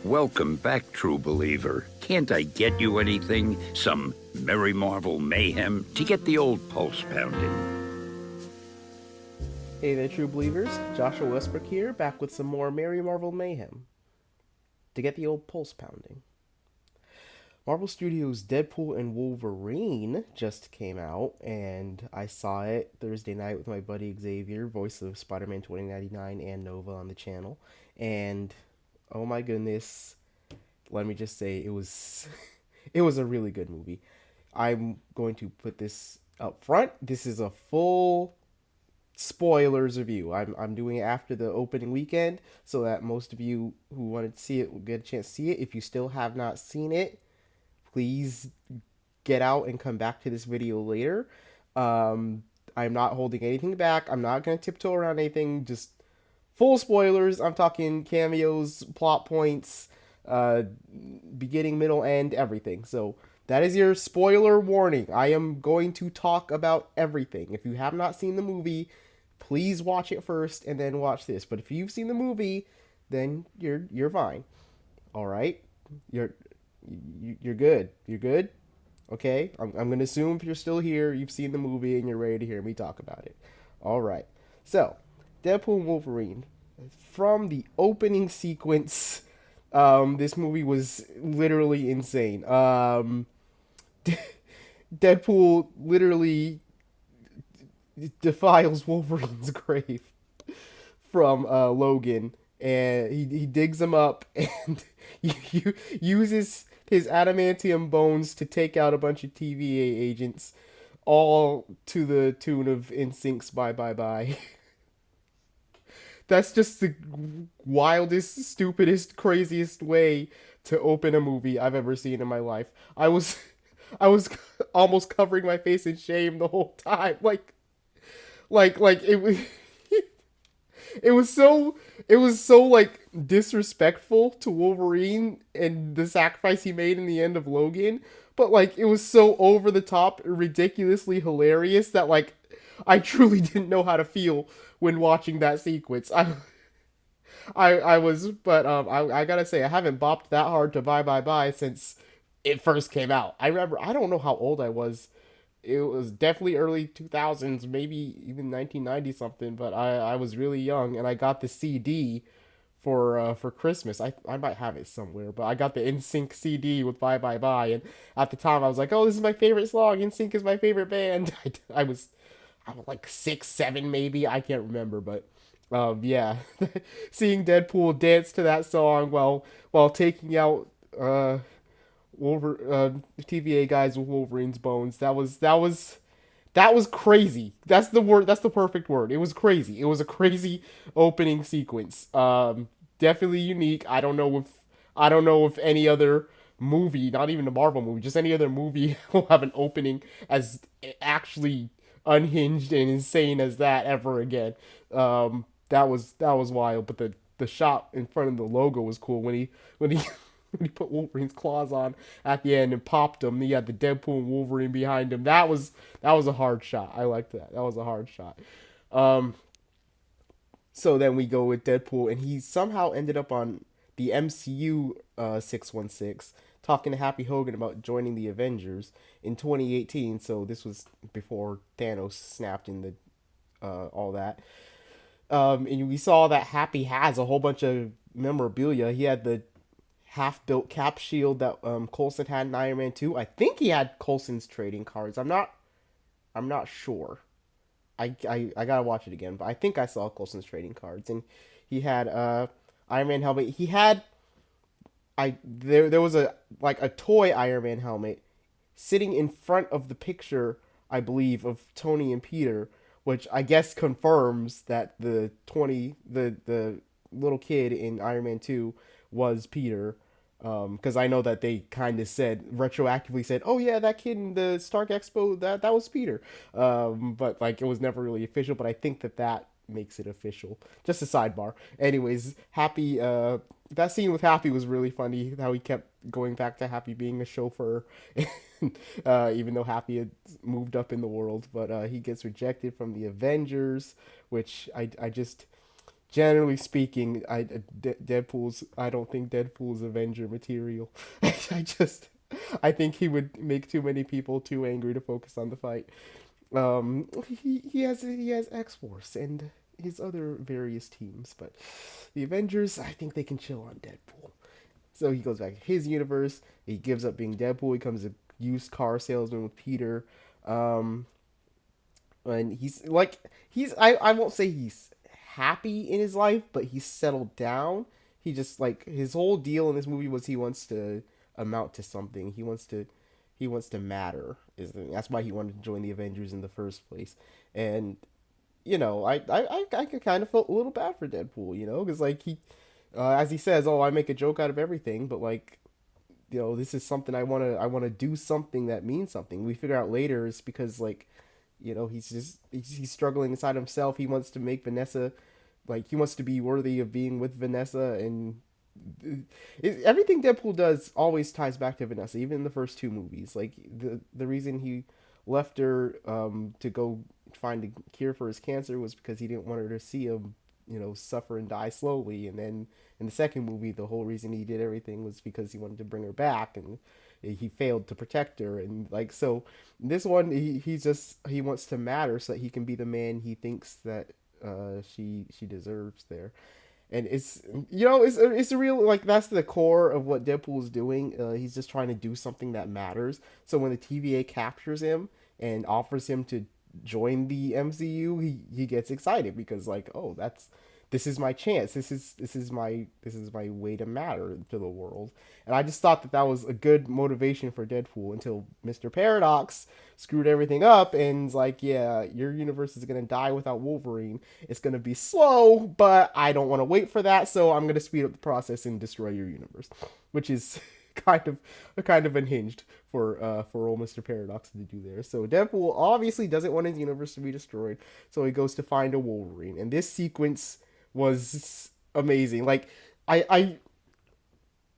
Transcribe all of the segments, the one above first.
Welcome back, true believer. Can't I get you anything? Some Merry Marvel mayhem to get the old pulse pounding? Hey there, true believers. Joshua Westbrook here, back with some more Merry Marvel Mayhem to get the old pulse pounding. Marvel Studios' Deadpool and Wolverine just came out, and I saw it Thursday night with my buddy Xavier, voice of Spider-Man 2099 and Nova on the channel. And oh my goodness, let me just say it was it was a really good movie. I'm going to put this up front. This is a full spoilers review. I'm doing it after the opening weekend so that most of you who wanted to see it will get a chance to see it. If you still have not seen it, please get out and come back to this video later. I'm not holding anything back. I'm not going to tiptoe around anything. Just full spoilers. I'm talking cameos, plot points, beginning, middle, end, everything. So that is your spoiler warning. I am going to talk about everything. If you have not seen the movie, please watch it first and then watch this. But if you've seen the movie, then you're fine. All right, you're you're good. You're good. Okay, I'm gonna assume if you're still here, you've seen the movie and you're ready to hear me talk about it. All right. So, Deadpool and Wolverine. From the opening sequence, this movie was literally insane. Deadpool literally defiles Wolverine's grave from Logan, and he digs him up and uses his adamantium bones to take out a bunch of TVA agents, all to the tune of "InSync's Bye Bye Bye." That's just the wildest, stupidest, craziest way to open a movie I've ever seen in my life. I was almost covering my face in shame the whole time. Like it was. It was so like disrespectful to Wolverine and the sacrifice he made in the end of Logan, but like it was so over the top, ridiculously hilarious that like I truly didn't know how to feel when watching that sequence. I was, but I gotta say I haven't bopped that hard to Bye Bye Bye since it first came out. I remember, I don't know how old I was. It was definitely early 2000s, maybe even 1990 something, but I was really young and I got the CD for Christmas. I might have it somewhere, but I got the NSYNC CD with Bye Bye Bye, and at the time I was like, "Oh, this is my favorite song. NSYNC is my favorite band." I was like 6, 7 maybe. I can't remember, but yeah, seeing Deadpool dance to that song while taking out TVA guys with Wolverine's bones. That was crazy. That's the word. That's the perfect word. It was crazy. It was a crazy opening sequence. Definitely unique. I don't know if any other movie, not even a Marvel movie, just any other movie will have an opening as actually unhinged and insane as that ever again. That was wild. But the shot in front of the logo was cool when he when he put Wolverine's claws on at the end and popped him. He had the Deadpool and Wolverine behind him. That was a hard shot. I liked that. That was a hard shot. Um, so then we go with Deadpool, and he somehow ended up on the MCU 616 talking to Happy Hogan about joining the Avengers in 2018. So this was before Thanos snapped in the all that. And we saw that Happy has a whole bunch of memorabilia. He had the half-built cap shield that Coulson had in Iron Man 2. I think he had Coulson's trading cards. I'm not sure. I gotta watch it again, but I think I saw Coulson's trading cards, and he had Iron Man helmet. He had there was a like a toy Iron Man helmet sitting in front of the picture, I believe, of Tony and Peter, which I guess confirms that the little kid in Iron Man 2 was Peter. Because I know that they kind of said retroactively said, "Oh yeah, that kid in the Stark Expo, that was Peter," but like it was never really official. But I think that makes it official. Just a sidebar. Anyways, Happy. That scene with Happy was really funny. How he kept going back to Happy being a chauffeur, even though Happy had moved up in the world. But he gets rejected from the Avengers, which I generally speaking, Deadpool's. I don't think Deadpool's Avenger material. I just, I think he would make too many people too angry to focus on the fight. He has X Force and his other various teams, but the Avengers, I think they can chill on Deadpool. So he goes back to his universe. He gives up being Deadpool. He becomes a used car salesman with Peter. Um, and I won't say he's happy in his life, but he's settled down. He just like his whole deal in this movie was he wants to amount to something. He wants to matter. That's why he wanted to join the Avengers in the first place. And I kind of felt a little bad for Deadpool, because like as he says, oh, I make a joke out of everything, but like this is something I want to do something that means something. We figure out later it's because like he's struggling inside himself. He wants to make Vanessa, like he wants to be worthy of being with Vanessa, and everything Deadpool does always ties back to Vanessa, even in the first two movies. Like the reason he left her to go find a cure for his cancer was because he didn't want her to see him, suffer and die slowly. And then in the second movie, the whole reason he did everything was because he wanted to bring her back, and he failed to protect her. And like so, this one he wants to matter so that he can be the man he thinks that she deserves there. And it's a real, like, that's the core of what Deadpool is doing. He's just trying to do something that matters. So when the TVA captures him and offers him to join the MCU, he gets excited because like, oh, this is my chance. This is my way to matter to the world. And I just thought that was a good motivation for Deadpool until Mr. Paradox screwed everything up and is like, yeah, your universe is gonna die without Wolverine. It's gonna be slow, but I don't want to wait for that, so I'm gonna speed up the process and destroy your universe, which is kind of unhinged for old Mr. Paradox to do there. So Deadpool obviously doesn't want his universe to be destroyed, so he goes to find a Wolverine. And this sequence was amazing. Like I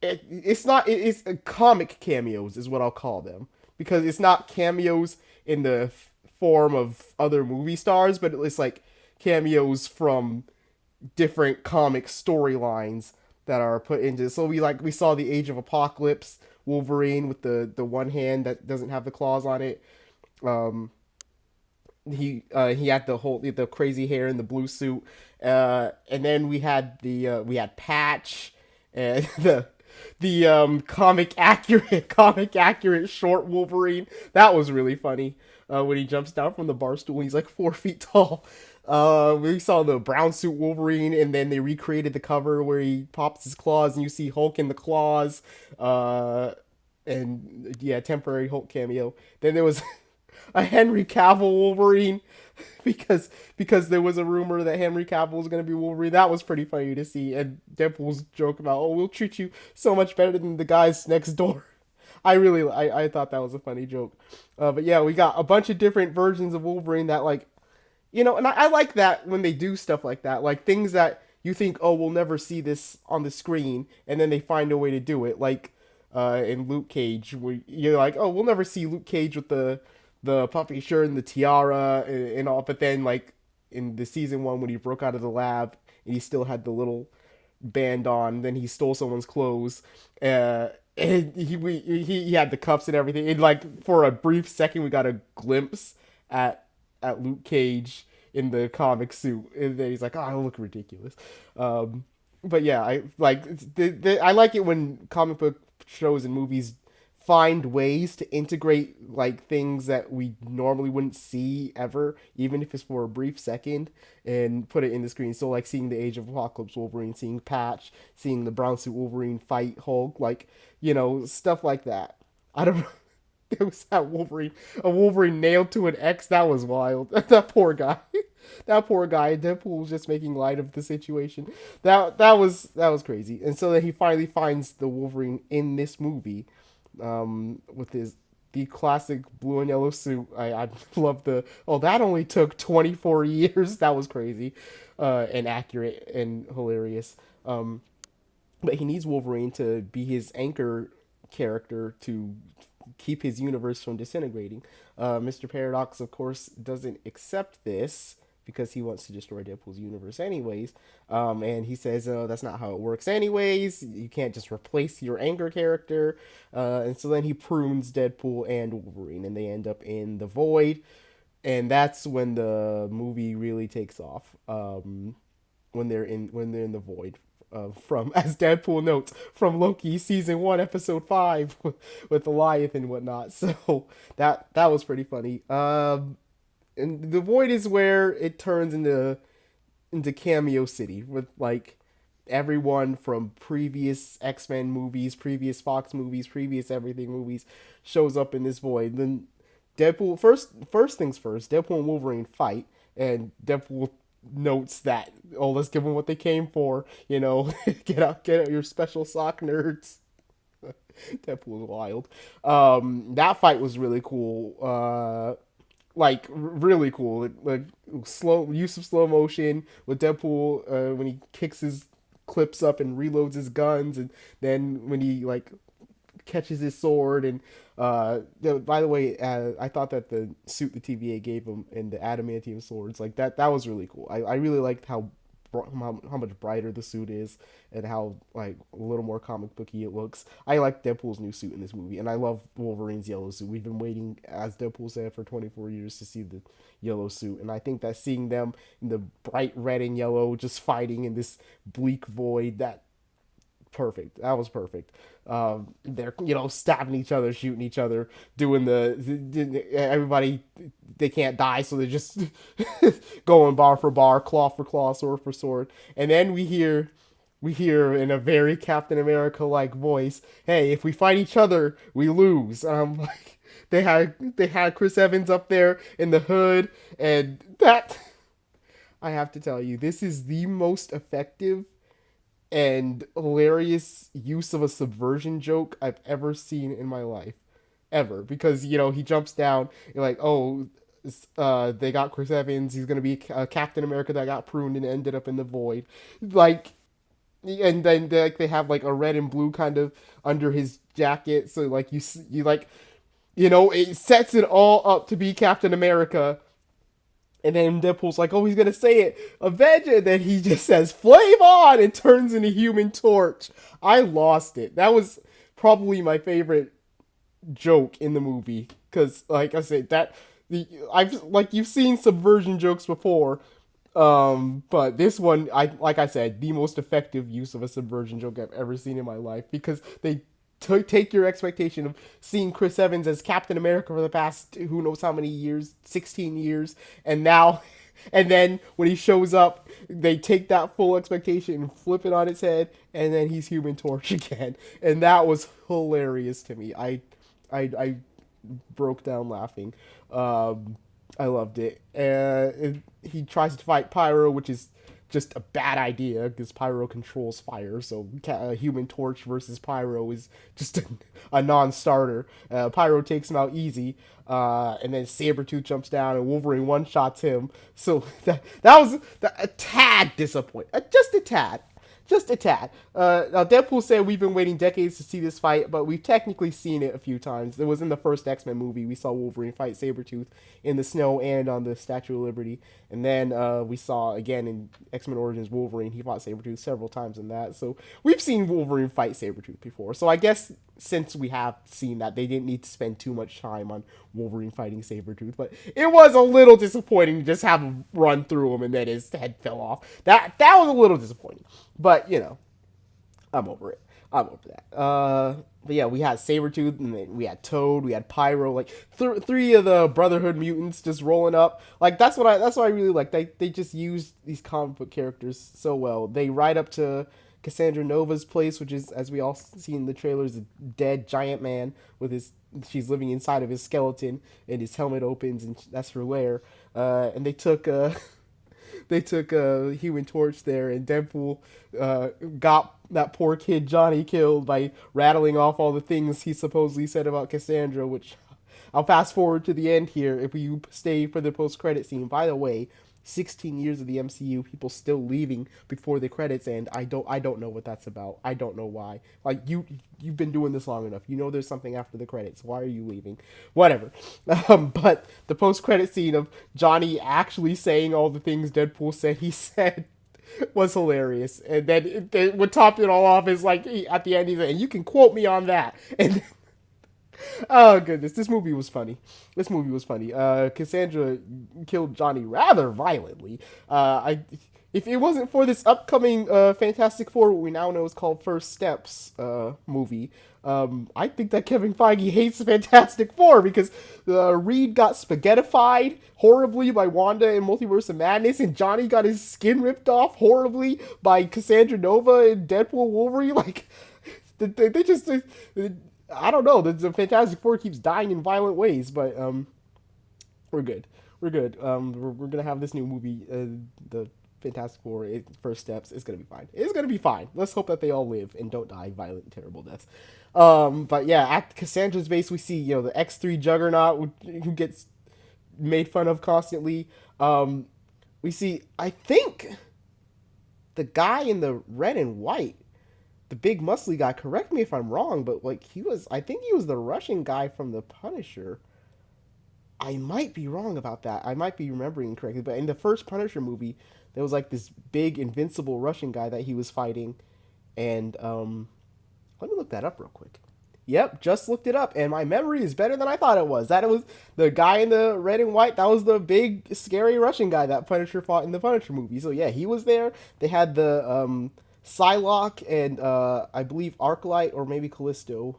it's not it's comic cameos is what I'll call them, because it's not cameos in the form of other movie stars, but it's like cameos from different comic storylines that are put into. So we saw the Age of Apocalypse Wolverine with the one hand that doesn't have the claws on it. Um, he had the crazy hair and the blue suit, and then we had Patch and the comic accurate short Wolverine. That was really funny. When he jumps down from the bar stool, he's like 4 feet tall. We saw the brown suit Wolverine, and then they recreated the cover where he pops his claws, and you see Hulk in the claws. And yeah, temporary Hulk cameo. Then there was a Henry Cavill Wolverine because there was a rumor that Henry Cavill was going to be Wolverine. That was pretty funny to see. And Deadpool's joke about, oh, we'll treat you so much better than the guys next door. I thought that was a funny joke. But yeah, we got a bunch of different versions of Wolverine that, like, and I like that when they do stuff like that, like things that you think, oh, we'll never see this on the screen, and then they find a way to do it, like in Luke Cage, where you're like, oh, we'll never see Luke Cage with the puffy shirt and the tiara and all, but then like in the season one when he broke out of the lab and he still had the little band on, then he stole someone's clothes, and he had the cuffs and everything. And like for a brief second, we got a glimpse at Luke Cage in the comic suit, and then he's like, "Oh, I look ridiculous." But yeah, I like I like it when comic book shows and movies find ways to integrate like things that we normally wouldn't see ever, even if it's for a brief second, and put it in the screen. So like seeing the Age of Apocalypse Wolverine, seeing Patch, seeing the brown suit Wolverine fight Hulk, like stuff like that. I don't know. There was a Wolverine nailed to an X. That was wild. That poor guy. That poor guy. Deadpool was just making light of the situation. That was crazy. And so then he finally finds the Wolverine in this movie, with the classic blue and yellow suit. I love the, oh, that only took 24 years. That was crazy, and accurate and hilarious. But he needs Wolverine to be his anchor character to keep his universe from disintegrating. Mr. Paradox, of course, doesn't accept this because he wants to destroy Deadpool's universe anyways. And he says, that's not how it works anyways. You can't just replace your anger character. And so then he prunes Deadpool and Wolverine, and they end up in the void. And that's when the movie really takes off. When they're in the void. From, as Deadpool notes, from Loki season 1 episode 5 with the Goliath and whatnot. So that was pretty funny. And the void is where it turns into Cameo City with like everyone from previous X-Men movies, previous Fox movies, previous everything movies shows up in this void. Then Deadpool first things first, Deadpool and Wolverine fight, and Deadpool notes that, oh, let's give them what they came for, get out your special sock, nerds. Deadpool's wild. That fight was really cool. Really cool. Like slow use of slow motion with Deadpool when he kicks his clips up and reloads his guns, and then when he like catches his sword. And by the way, I thought that the suit the TVA gave him and the adamantium swords, like that was really cool. I really liked how much brighter the suit is, and how like a little more comic booky it looks. I like Deadpool's new suit in this movie, and I love Wolverine's yellow suit. We've been waiting, as Deadpool said, for 24 years to see the yellow suit, and I think that seeing them in the bright red and yellow just fighting in this bleak void, perfect. That was perfect. They're stabbing each other, shooting each other, doing everybody. They can't die, so they're just going bar for bar, claw for claw, sword for sword. And then we hear in a very Captain America like voice, "Hey, if we fight each other, we lose." Like they had Chris Evans up there in the hood, and that, I have to tell you, this is the most effective and hilarious use of a subversion joke I've ever seen in my life, ever. Because he jumps down, you're like, oh, they got Chris Evans. He's gonna be Captain America that got pruned and ended up in the void, like. And then they have like a red and blue kind of under his jacket, so like you like, it sets it all up to be Captain America. And then Deadpool's like, oh, he's gonna say it, Avenge, and then he just says, "Flame on!" and turns into Human Torch. I lost it. That was probably my favorite joke in the movie, because, like I said, you've seen subversion jokes before, but this one, like I said, the most effective use of a subversion joke I've ever seen in my life, because they take your expectation of seeing Chris Evans as Captain America for the past who knows how many years, 16 years, and then when he shows up, they take that full expectation and flip it on its head, and then he's Human Torch again, and that was hilarious to me. I broke down laughing. I loved it. He tries to fight Pyro, which is just a bad idea because Pyro controls fire. So Human Torch versus Pyro is just a non-starter. Pyro takes him out easy, and then Sabretooth jumps down and Wolverine one-shots him. So that was a tad disappointing. Just a tad. Just a tad. Now, Deadpool said we've been waiting decades to see this fight, but we've technically seen it a few times. It was in the first X-Men movie. We saw Wolverine fight Sabretooth in the snow and on the Statue of Liberty. And then we saw, again, in X-Men Origins Wolverine, he fought Sabretooth several times in that. So we've seen Wolverine fight Sabretooth before. So I guess since we have seen that, they didn't need to spend too much time on Wolverine fighting Sabretooth. But it was a little disappointing to just have him run through him and then his head fell off. That was a little disappointing. But, I'm over it. I'm over that. But yeah, we had Sabretooth, and then we had Toad, we had Pyro, like three of the Brotherhood mutants just rolling up. Like that's what I really like. They just use these comic book characters so well. They ride up to Cassandra Nova's place, which is, as we all see in the trailers, a dead giant man she's living inside of his skeleton, and his helmet opens, and that's her lair. And they took Human Torch there, and Deadpool got that poor kid Johnny killed by rattling off all the things he supposedly said about Cassandra, which I'll fast forward to the end here if you stay for the post-credit scene. By the way, 16 years of the MCU, people still leaving before the credits, and I don't know what that's about. I don't know why. Like you've been doing this long enough. You know there's something after the credits. Why are you leaving? Whatever. But the post credit scene of Johnny actually saying all the things Deadpool said he said was hilarious. And then what topped it all off is like at the end he's like, you can quote me on that. And oh goodness, this movie was funny. This movie was funny. Cassandra killed Johnny rather violently. I if it wasn't for this upcoming Fantastic Four, what we now know is called First Steps movie, I think that Kevin Feige hates the Fantastic Four because Reed got spaghettified horribly by Wanda in Multiverse of Madness, and Johnny got his skin ripped off horribly by Cassandra Nova in Deadpool Wolverine. Like, they just. I don't know. The Fantastic Four keeps dying in violent ways, but we're good. We're good. We're gonna have this new movie, the Fantastic Four, First Steps. It's gonna be fine. It's gonna be fine. Let's hope that they all live and don't die violent, and terrible deaths. But yeah, at Cassandra's base, we see the X3 Juggernaut who gets made fun of constantly. We see, I think, the guy in the red and white, the big muscly guy. Correct me if I'm wrong, but like I think he was the Russian guy from the Punisher. I might be wrong about that. I might be remembering correctly, but in the first Punisher movie, there was like this big invincible Russian guy that he was fighting, and let me look that up real quick. Yep, just looked it up, and my memory is better than I thought it was. That it was the guy in the red and white. That was the big, scary Russian guy that Punisher fought in the Punisher movie. So yeah, he was there. They had the Psylocke and I believe Arclight or maybe Callisto,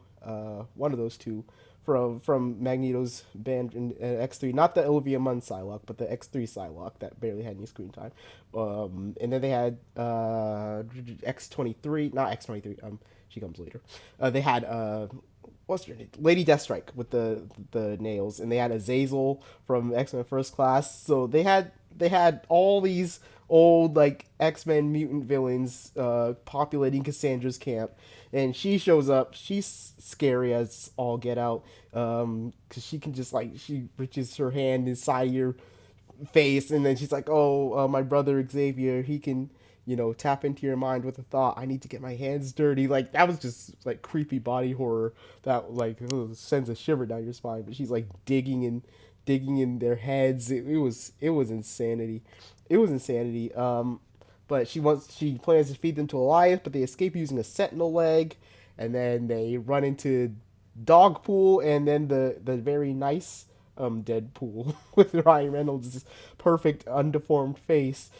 one of those two, from Magneto's band in X3. Not the Olivia Munn Psylocke, but the X3 Psylocke that barely had any screen time. And then they had X23, not X23. She comes later. They had what's her name? Lady Deathstrike with the nails, and they had Azazel from X-Men First Class. So they had all these old like X-Men mutant villains populating Cassandra's camp, and she shows up. She's scary as all get out, because she can just like she reaches her hand inside your face, and then she's like, "Oh, my brother Xavier, he can." Tap into your mind with a thought. I need to get my hands dirty. Like that was just like creepy body horror that like sends a shiver down your spine. But she's like digging in their heads. It was insanity. It was insanity. But she plans to feed them to Elias, but they escape using a sentinel leg, and then they run into Dogpool, and then the very nice Deadpool with Ryan Reynolds' perfect undeformed face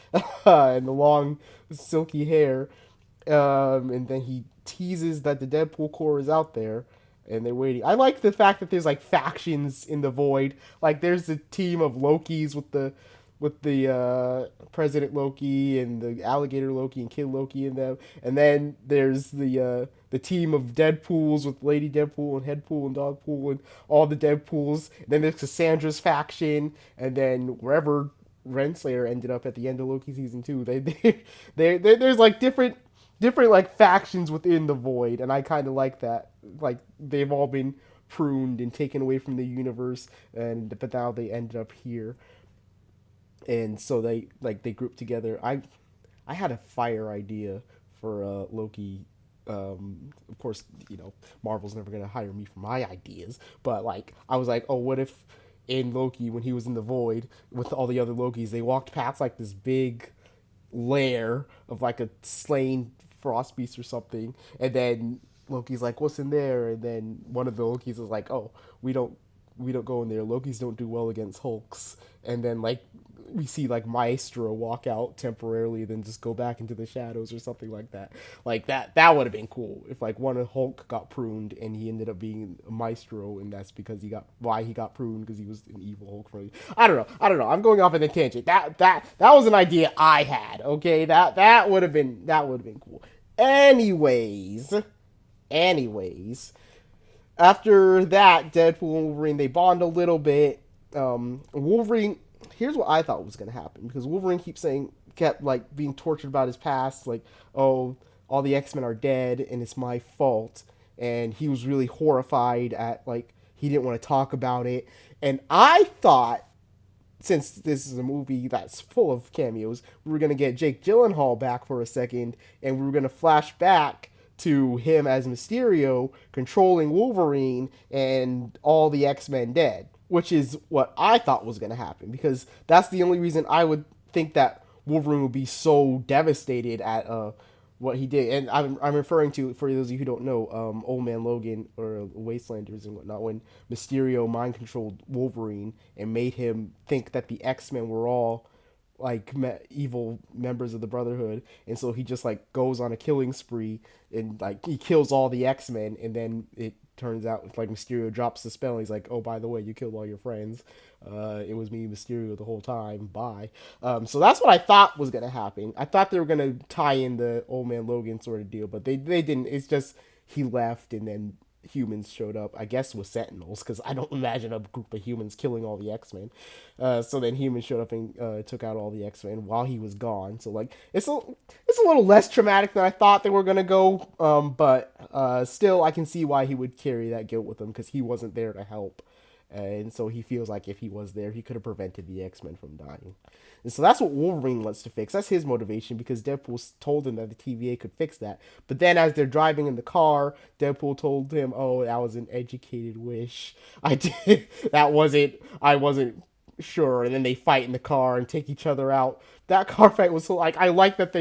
and the long silky hair, and then he teases that the Deadpool Corps is out there and they're waiting. I like the fact that there's like factions in the void. Like there's a team of Lokis with the President Loki and the Alligator Loki and Kid Loki in them, and then there's the team of Deadpools with Lady Deadpool and Headpool and Dogpool and all the Deadpools. And then there's Cassandra's faction, and then wherever Renslayer ended up at the end of Loki season 2, there's like different like factions within the void, and I kind of like that. Like they've all been pruned and taken away from the universe, but now they ended up here. And so they group together. I had a fire idea for Loki. Of course, Marvel's never gonna hire me for my ideas, but like I was like, oh, what if in Loki, when he was in the void with all the other Lokis, they walked past like this big lair of like a slain frost beast or something, and then Loki's like, what's in there? And then one of the Lokis is like, oh, we don't go in there. Lokis don't do well against Hulks. And then like we see like Maestro walk out temporarily, then just go back into the shadows or something like that. Like that would have been cool if like one of Hulk got pruned and he ended up being a Maestro, and that's because he got pruned because he was an evil Hulk. I don't know. I'm going off on a tangent. That was an idea I had. Okay, that would have been cool. Anyways. After that, Deadpool and Wolverine, they bond a little bit. Wolverine, here's what I thought was going to happen, because Wolverine kept like being tortured about his past, like, oh, all the X-Men are dead and it's my fault. And he was really horrified at, like, he didn't want to talk about it. And I thought since this is a movie that's full of cameos, we were gonna get Jake Gyllenhaal back for a second, and we were gonna flash back to him as Mysterio controlling Wolverine and all the X-Men dead, which is what I thought was gonna happen because that's the only reason I would think that Wolverine would be so devastated at what he did. And I'm referring to, for those of you who don't know, Old Man Logan or Wastelanders and whatnot, when Mysterio mind controlled Wolverine and made him think that the X-Men were all like evil members of the Brotherhood, and so he just like goes on a killing spree and like he kills all the X-Men, and then it turns out like Mysterio drops the spell and he's like, oh, by the way, you killed all your friends, it was me, Mysterio, the whole time, bye. So that's what I thought was gonna happen. I thought they were gonna tie in the Old Man Logan sort of deal, but they didn't. It's just he left and then humans showed up, I guess with Sentinels, because I don't imagine a group of humans killing all the X-Men. So then humans showed up and took out all the X-Men while he was gone. So like it's a little less traumatic than I thought they were gonna go. But still, I can see why he would carry that guilt with him because he wasn't there to help. And so he feels like if he was there, he could have prevented the X-Men from dying. And so that's what Wolverine wants to fix. That's his motivation because Deadpool told him that the TVA could fix that. But then as they're driving in the car, Deadpool told him, oh, that was an educated wish. I did. I wasn't sure. And then they fight in the car and take each other out. That car fight was so, like, I like that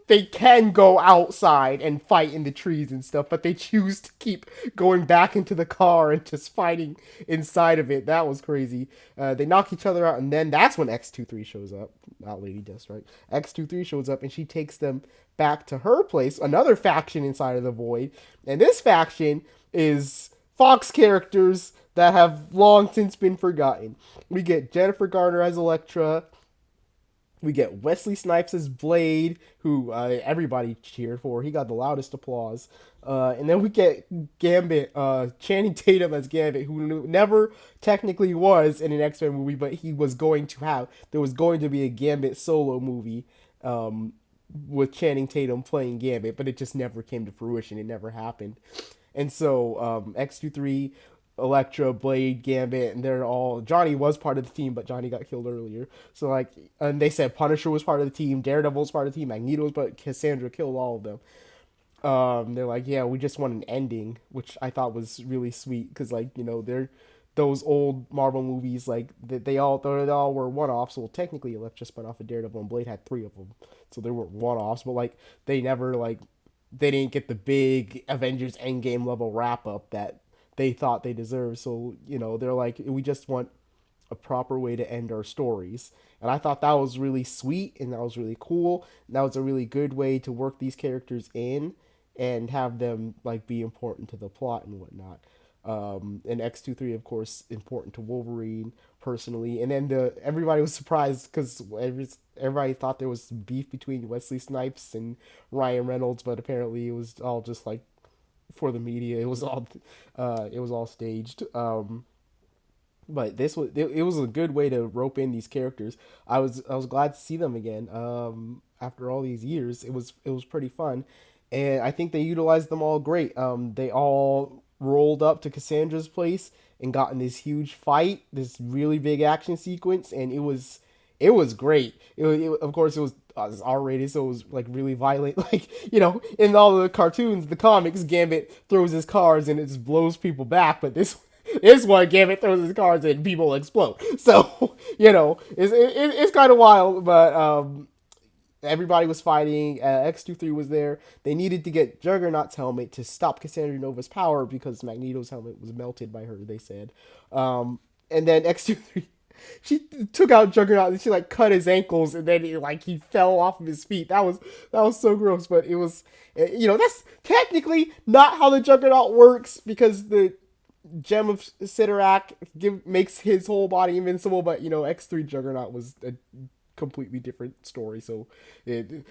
they can go outside and fight in the trees and stuff, but they choose to keep going back into the car and just fighting inside of it. That was crazy. They knock each other out, and then that's when X-23 shows up. Not Lady Deathstrike. X-23 shows up, and she takes them back to her place, another faction inside of the Void. And this faction is Fox characters that have long since been forgotten. We get Jennifer Garner as Elektra. We get Wesley Snipes as Blade, who everybody cheered for. He got the loudest applause. And then we get Gambit, Channing Tatum as Gambit, who never technically was in an X-Men movie, but he was going to have. There was going to be a Gambit solo movie with Channing Tatum playing Gambit, but it just never came to fruition. It never happened. And so X-23, Elektra, Blade, Gambit, and they're all. Johnny was part of the team, but Johnny got killed earlier. So like, and they said Punisher was part of the team, Daredevil was part of the team, Magneto was, but Cassandra killed all of them. They're like, yeah, we just want an ending, which I thought was really sweet because like they're those old Marvel movies like they all were one offs. Well, technically, Elektra spun off of Daredevil, and Blade had three of them, so they were one offs. But like they never like they didn't get the big Avengers Endgame level wrap up that they thought they deserved. So, they're like, we just want a proper way to end our stories. And I thought that was really sweet and that was really cool. And that was a really good way to work these characters in and have them like be important to the plot and whatnot. And X-23, of course, important to Wolverine personally. And then everybody was surprised because everybody thought there was beef between Wesley Snipes and Ryan Reynolds, but apparently it was all just like for the media. It was all staged. But it was a good way to rope in these characters. I was glad to see them again. After all these years, it was pretty fun, and I think they utilized them all great. They all rolled up to Cassandra's place and got in this huge fight, this really big action sequence, and it was great. Of course, it was R-rated, so it was like really violent. Like in all the cartoons, the comics, Gambit throws his cards and it just blows people back. But this one, Gambit throws his cards and people explode. So it's kind of wild. But everybody was fighting. X-23 was there. They needed to get Juggernaut's helmet to stop Cassandra Nova's power because Magneto's helmet was melted by her. They said, and then X-23. She took out Juggernaut and she like cut his ankles and then he fell off of his feet. That was so gross, but it was that's technically not how the Juggernaut works because the gem of Sidorak makes his whole body invincible, but X3 Juggernaut was a completely different story. So the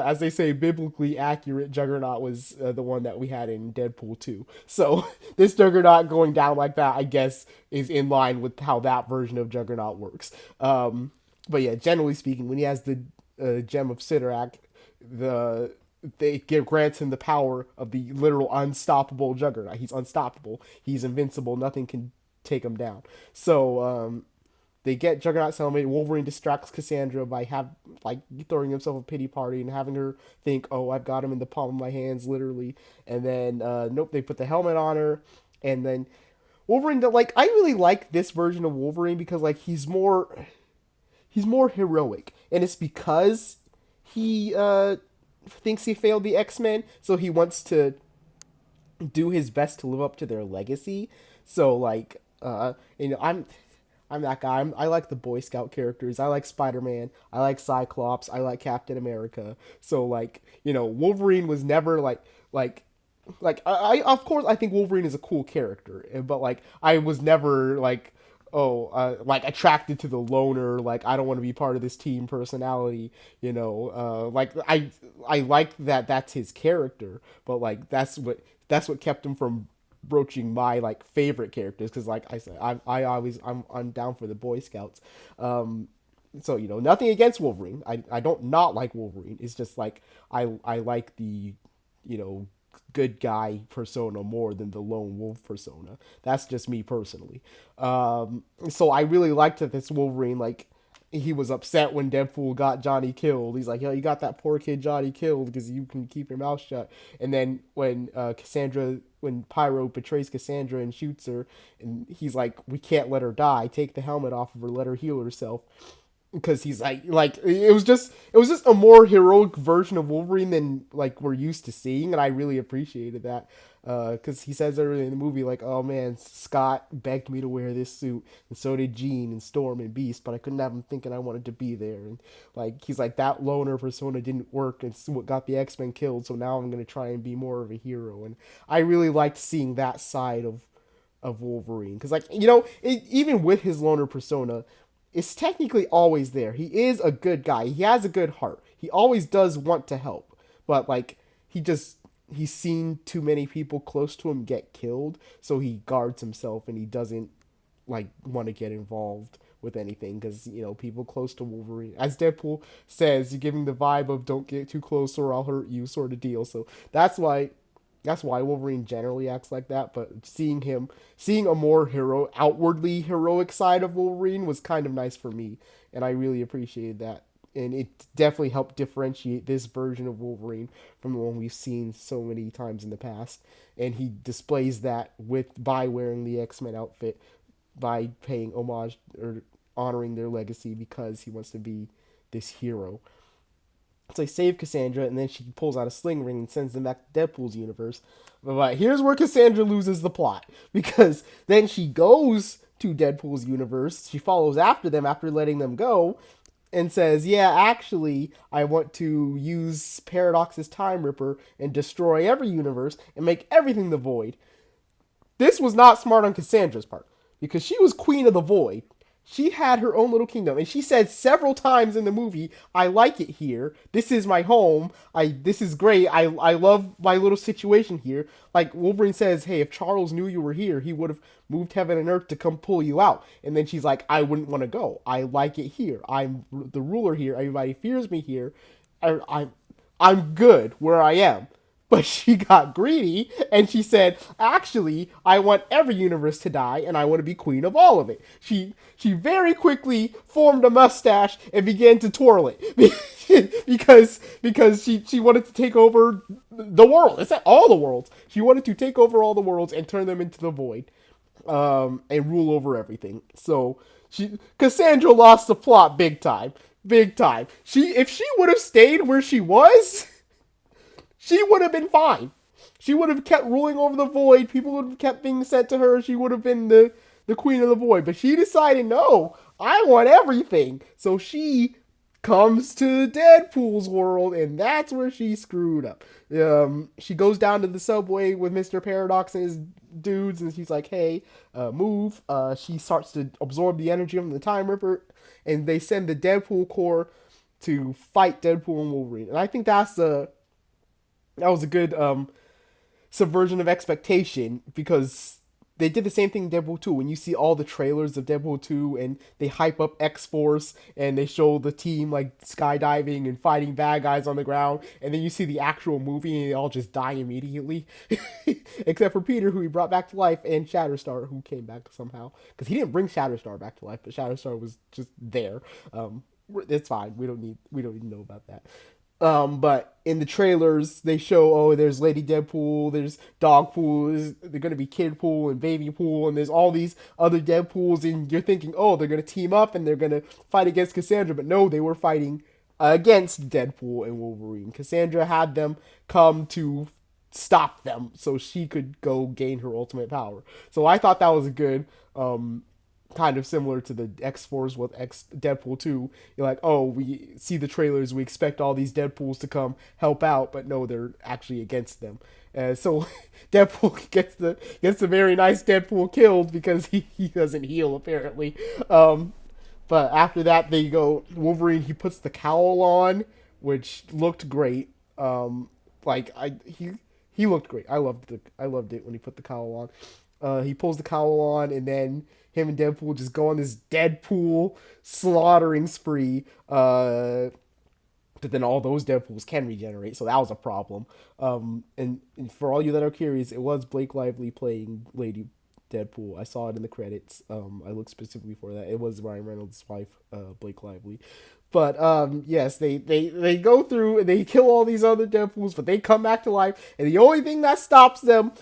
as they say, biblically accurate Juggernaut was the one that we had in Deadpool 2. So this Juggernaut going down like that, I guess, is in line with how that version of Juggernaut works. But yeah, generally speaking, when he has the gem of Sidorak, grants him the power of the literal unstoppable Juggernaut. He's unstoppable. He's invincible. Nothing can take him down. So they get Juggernaut's helmet. Wolverine distracts Cassandra by throwing himself a pity party and having her think, "Oh, I've got him in the palm of my hands, literally." And then nope, they put the helmet on her, and then Wolverine. Like I really like this version of Wolverine because like he's more heroic, and it's because he thinks he failed the X-Men, so he wants to do his best to live up to their legacy. So like I'm that guy. I like the Boy Scout characters. I like Spider-Man. I like Cyclops. I like Captain America. So like, Wolverine was never of course I think Wolverine is a cool character, but like I was never like like attracted to the loner, like I don't want to be part of this team personality, like I like that that's his character, but like that's what kept him from broaching my like favorite characters, because like I said, I'm down for the Boy Scouts. So nothing against Wolverine. I don't not like Wolverine. It's just like I like the you know good guy persona more than the lone wolf persona. That's just me personally. So I really liked that this Wolverine, like, he was upset when Deadpool got Johnny killed. He's like, yo, you got that poor kid Johnny killed because you can keep your mouth shut. And then when when Pyro betrays Cassandra and shoots her, and he's like, we can't let her die. Take the helmet off of her. Let her heal herself. Because he's like it was just a more heroic version of Wolverine than like we're used to seeing, and I really appreciated that. Because he says earlier in the movie, like, oh man, Scott begged me to wear this suit, and so did Jean and Storm and Beast, but I couldn't have him thinking I wanted to be there. And like he's like, that loner persona didn't work, and it's what got the X-Men killed, so now I'm gonna try and be more of a hero. And I really liked seeing that side of Wolverine, because like even with his loner persona, it's technically always there. He is a good guy. He has a good heart. He always does want to help. But like he's seen too many people close to him get killed, so he guards himself and he doesn't like want to get involved with anything, because people close to Wolverine, as Deadpool says, you're giving the vibe of don't get too close or I'll hurt you sort of deal. So that's why Wolverine generally acts like that. But seeing a more outwardly heroic side of Wolverine was kind of nice for me, and I really appreciated that. And it definitely helped differentiate this version of Wolverine from the one we've seen so many times in the past. And he displays that by wearing the X-Men outfit, by paying homage or honoring their legacy, because he wants to be this hero. So they save Cassandra, and then she pulls out a sling ring and sends them back to Deadpool's universe. But here's where Cassandra loses the plot, because then she goes to Deadpool's universe. She follows after them after letting them go, and says, yeah, actually, I want to use Paradox's Time Ripper and destroy every universe and make everything the Void. This was not smart on Cassandra's part, because she was Queen of the Void. She had her own little kingdom, and she said several times in the movie, I like it here. This is my home. This is great. I love my little situation here. Like Wolverine says, hey, if Charles knew you were here, he would have moved heaven and earth to come pull you out. And then she's like, I wouldn't want to go. I like it here. I'm the ruler here. Everybody fears me here. I'm good where I am. But she got greedy, and she said, actually, I want every universe to die, and I want to be queen of all of it. She very quickly formed a mustache and began to twirl it. because she wanted to take over the world. It's not all the worlds. She wanted to take over all the worlds and turn them into the Void, and rule over everything. So Cassandra lost the plot big time. Big time. If she would have stayed where she was, she would have been fine. She would have kept ruling over the Void. People would have kept being sent to her. She would have been the queen of the Void. But she decided, no, I want everything. So she comes to Deadpool's world, and that's where she screwed up. She goes down to the subway with Mr. Paradox and his dudes, and she's like, hey, move. She starts to absorb the energy from the Time Ripper, and they send the Deadpool Corps to fight Deadpool and Wolverine. And I think that was a good subversion of expectation, because they did the same thing in Deadpool 2. When you see all the trailers of Deadpool 2 and they hype up X-Force and they show the team like skydiving and fighting bad guys on the ground, and then you see the actual movie and they all just die immediately. Except for Peter, who he brought back to life, and Shatterstar, who came back somehow. Because he didn't bring Shatterstar back to life, but Shatterstar was just there. It's fine. We don't need to know about that. But in the trailers, they show, oh, there's Lady Deadpool, there's Dogpool, there's gonna be Kidpool and Babypool, and there's all these other Deadpools, and you're thinking, oh, they're gonna team up and they're gonna fight against Cassandra, but no, they were fighting against Deadpool and Wolverine. Cassandra had them come to stop them so she could go gain her ultimate power. So I thought that was a good kind of similar to the X-Force with X Deadpool 2. You're like, oh, we see the trailers, we expect all these Deadpools to come help out, but no, they're actually against them. So Deadpool gets the very nice Deadpool killed because he doesn't heal apparently. But after that, they go Wolverine. He puts the cowl on, which looked great. Like he looked great. I loved it when he put the cowl on. He pulls the cowl on, and then him and Deadpool just go on this Deadpool slaughtering spree. But then all those Deadpools can regenerate, so that was a problem. And for all you that are curious, it was Blake Lively playing Lady Deadpool. I saw it in the credits. I looked specifically for that. It was Ryan Reynolds' wife, Blake Lively. But yes, they go through and they kill all these other Deadpools, but they come back to life, and the only thing that stops them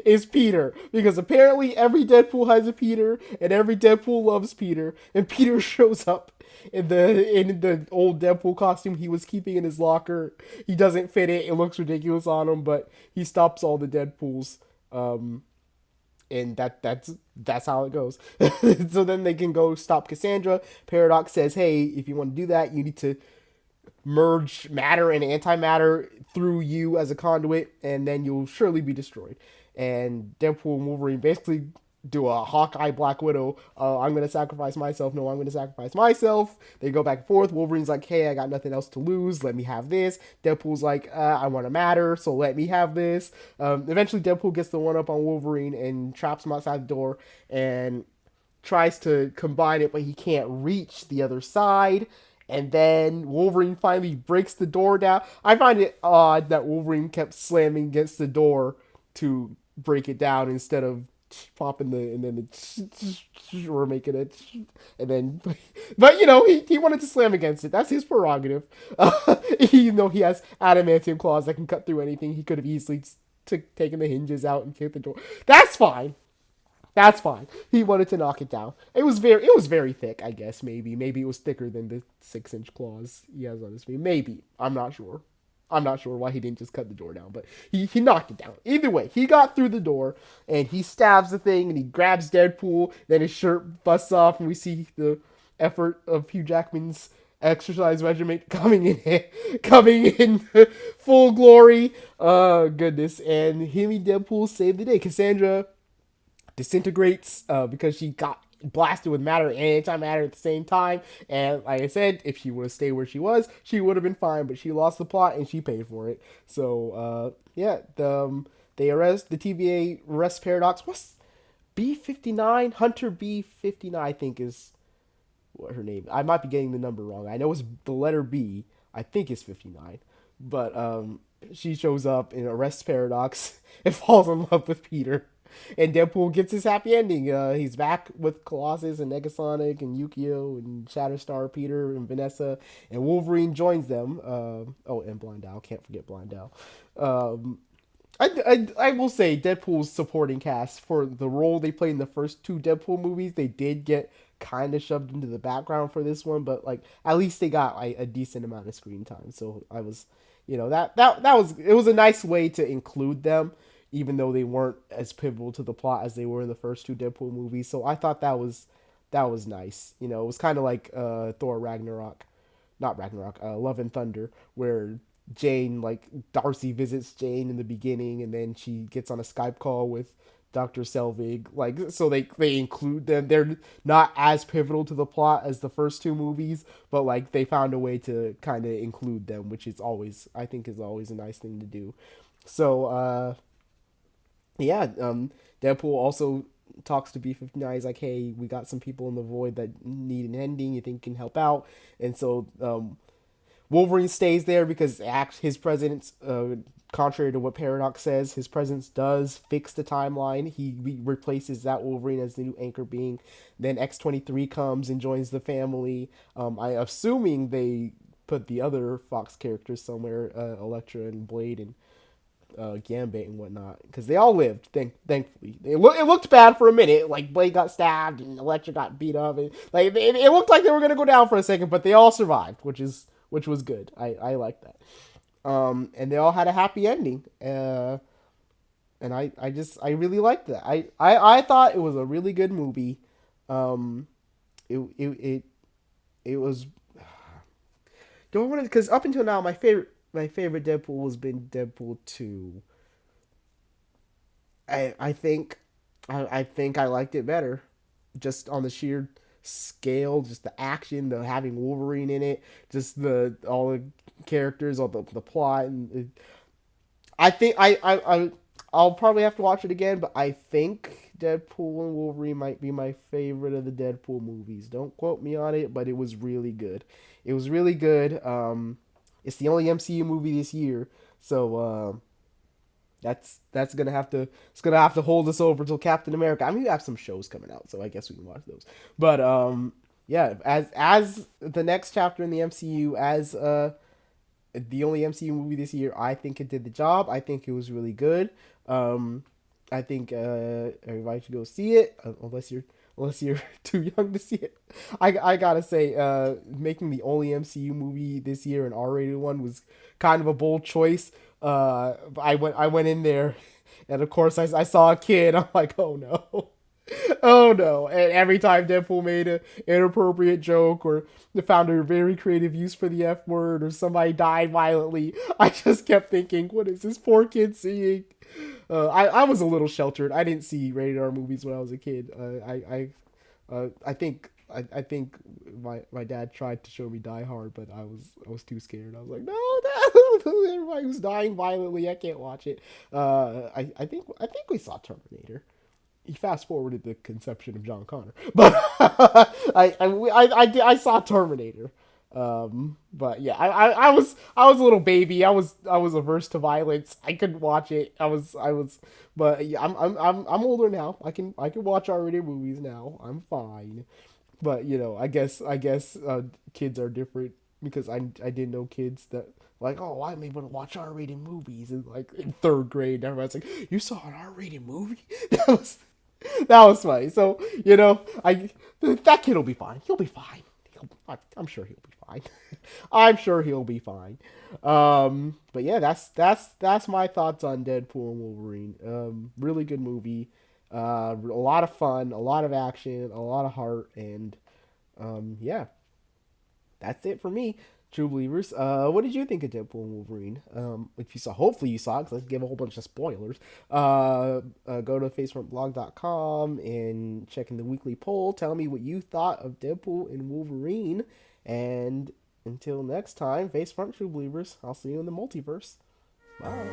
is Peter, because apparently every Deadpool has a Peter, and every Deadpool loves Peter, and Peter shows up in the old Deadpool costume he was keeping in his locker. He doesn't fit it; it looks ridiculous on him, but he stops all the Deadpools. And that's how it goes. So then they can go stop Cassandra. Paradox says, hey, if you want to do that, you need to merge matter and antimatter through you as a conduit, and then you'll surely be destroyed. And Deadpool and Wolverine basically do a Hawkeye Black Widow. I'm going to sacrifice myself. No, I'm going to sacrifice myself. They go back and forth. Wolverine's like, hey, I got nothing else to lose. Let me have this. Deadpool's like, I want to matter, so let me have this. Eventually, Deadpool gets the one up on Wolverine and traps him outside the door and tries to combine it, but he can't reach the other side. And then Wolverine finally breaks the door down. I find it odd that Wolverine kept slamming against the door to break it down instead of popping the and then or making it and then but he wanted to slam against it. That's his prerogative. Even though he has adamantium claws that can cut through anything, he could have easily taken the hinges out and kicked the door. That's fine. That's fine. He wanted to knock it down. It was very thick, I guess. Maybe it was thicker than the 6-inch claws he has on his feet. Maybe. I'm not sure why he didn't just cut the door down, but he knocked it down. Either way, he got through the door and he stabs the thing and he grabs Deadpool. Then his shirt busts off and we see the effort of Hugh Jackman's exercise regimen coming in full glory. Goodness. And him and Deadpool saved the day. Cassandra disintegrates because she got blasted with matter and antimatter at the same time. And like I said, if she would have stayed where she was, she would have been fine. But she lost the plot and she paid for it. So yeah, the TVA arrest Paradox. What's B59? Hunter B59, I think is what her name. I might be getting the number wrong. I know it's the letter B. I think it's 59. But she shows up and arrests Paradox and falls in love with Peter. And Deadpool gets his happy ending. He's back with Colossus and Negasonic and Yukio and Shatterstar, Peter and Vanessa, and Wolverine joins them. And Blind Owl. Can't forget Blind Owl. I will say Deadpool's supporting cast, for the role they played in the first two Deadpool movies, they did get kind of shoved into the background for this one, but like at least they got like a decent amount of screen time. So I was, it was a nice way to include them, even though they weren't as pivotal to the plot as they were in the first two Deadpool movies. So I thought that was nice. It was kind of like Thor Ragnarok, not Ragnarok, Love and Thunder, where Jane, like Darcy visits Jane in the beginning, and then she gets on a Skype call with Dr. Selvig. Like, so they include them. They're not as pivotal to the plot as the first two movies, but like they found a way to kind of include them, which is always, I think, is always a nice thing to do. So Yeah, Deadpool also talks to B-59. He's like, hey, we got some people in the void that need an ending. You think can help out? And so Wolverine stays there because his presence, contrary to what Paradox says, his presence does fix the timeline. He replaces that Wolverine as the new anchor being. Then X-23 comes and joins the family. I assuming they put the other Fox characters somewhere, Elektra and Blade and Gambit and whatnot, because they all lived. Thankfully, it looked bad for a minute. Like Blade got stabbed and Elektra got beat up, and like it looked like they were gonna go down for a second, but they all survived, which was good. I like that. And they all had a happy ending. And I really liked that. I thought it was a really good movie. Um, it it was don't want to because up until now my favorite Deadpool has been Deadpool 2. I think I think I liked it better, just on the sheer scale, just the action, the having Wolverine in it, just the all the characters, all the plot, and I think I'll probably have to watch it again, but I think Deadpool and Wolverine might be my favorite of the Deadpool movies. Don't quote me on it, but it was really good. It was really good. It's the only MCU movie this year, so that's gonna have to hold us over till Captain America. I mean, we have some shows coming out, so I guess we can watch those. But yeah, as the next chapter in the MCU, as the only MCU movie this year, I think it did the job. I think it was really good. Um, I think everybody should go see it, unless you're too young to see it. I gotta say, making the only MCU movie this year, an R-rated one, was kind of a bold choice. I went in there, and of course I saw a kid. I'm like, oh no. Oh no! And every time Deadpool made an inappropriate joke or found a very creative use for the F word or somebody died violently, I just kept thinking, what is this poor kid seeing? I was a little sheltered. I didn't see rated R movies when I was a kid. I think my dad tried to show me Die Hard, but I was too scared. I was like, no, no, everybody was dying violently. I can't watch it. I think we saw Terminator. He fast forwarded the conception of John Connor, but I saw Terminator. But yeah, I was a little baby. I was averse to violence. I couldn't watch it. But yeah, I'm older now. I can watch R-rated movies now. I'm fine. But I guess kids are different because I didn't know kids that like, oh, I'm able to watch R-rated movies, and like in third grade everyone's like, you saw an R-rated movie. that was that was funny. So I that kid will be fine. He'll be fine. I'm sure he'll be fine. I'm sure he'll be fine. But yeah, that's my thoughts on Deadpool and Wolverine. Really good movie. A lot of fun, a lot of action, a lot of heart, and yeah, that's it for me. True believers. What did you think of Deadpool and Wolverine? If you saw, hopefully you saw it, because let's give a whole bunch of spoilers. Go to facefrontblog.com and check in the weekly poll. Tell me what you thought of Deadpool and Wolverine. And until next time, Facefront True Believers, I'll see you in the multiverse. Bye.